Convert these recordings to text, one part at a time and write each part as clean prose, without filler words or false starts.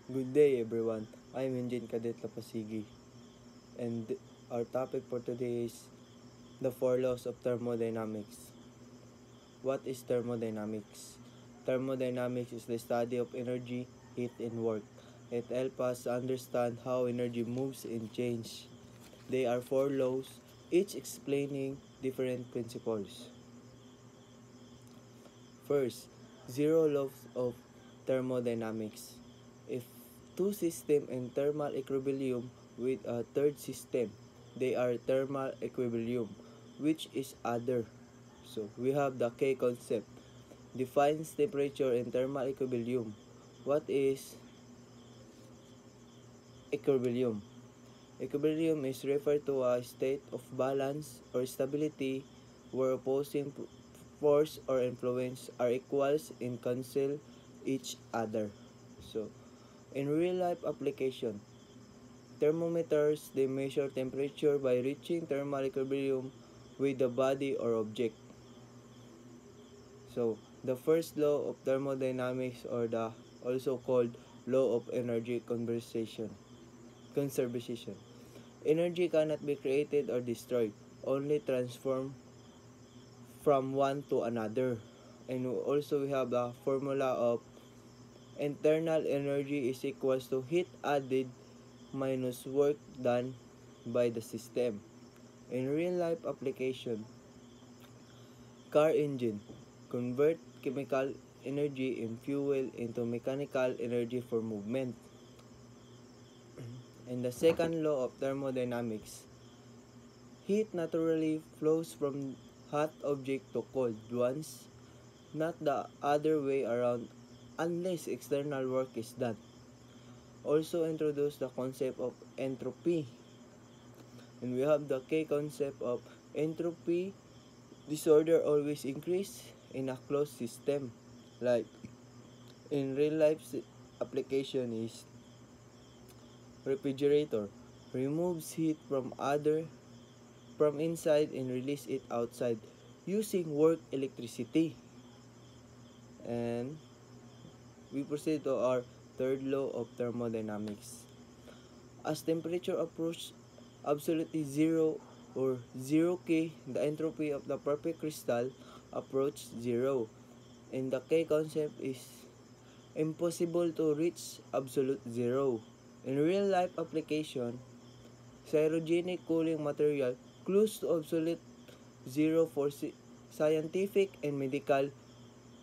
Good day everyone, I'm Engine Cadet Lapasigi, and our topic for today is the 4 laws of thermodynamics. What is thermodynamics? Thermodynamics is the study of energy, heat, and work. It helps us understand how energy moves and changes. There are 4 laws, each explaining different principles. First, zero laws of thermodynamics. If two systems in thermal equilibrium with a third system, they are thermal equilibrium, which is other. So we have the K concept. Defines temperature in thermal equilibrium. What is equilibrium? Equilibrium is referred to a state of balance or stability where opposing force or influence are equals and cancel each other. So, in real life application, thermometers they measure temperature by reaching thermal equilibrium with the body or object. So, the first law of thermodynamics or the also called law of energy conservation. Energy cannot be created or destroyed, only transformed from one to another. And also we have the formula of internal energy is equals to heat added minus work done by the system. In real life application, car engine convert chemical energy in fuel into mechanical energy for movement. And the second law of thermodynamics, heat naturally flows from hot object to cold ones, not the other way around unless external work is done. Also introduce the concept of entropy. And we have the K concept of entropy. Disorder always increase in a closed system. Like in real life application is refrigerator removes heat from inside and release it outside using work electricity. And we proceed to our third law of thermodynamics. As temperature approaches absolutely zero or 0K, the entropy of the perfect crystal approaches zero. And the K concept is impossible to reach absolute zero. In real life application, cryogenic cooling material close to absolute zero for scientific and medical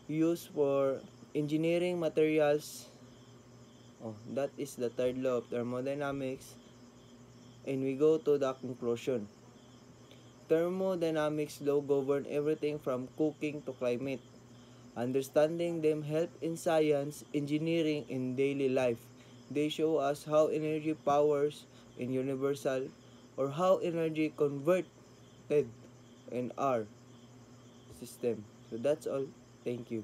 use for engineering materials. That is the third law of thermodynamics. And we go to the conclusion. Thermodynamics law govern everything from cooking to climate. Understanding them help in science, engineering, and daily life. They show us how energy powers in universal or how energy converted in our system. So that's all. Thank you.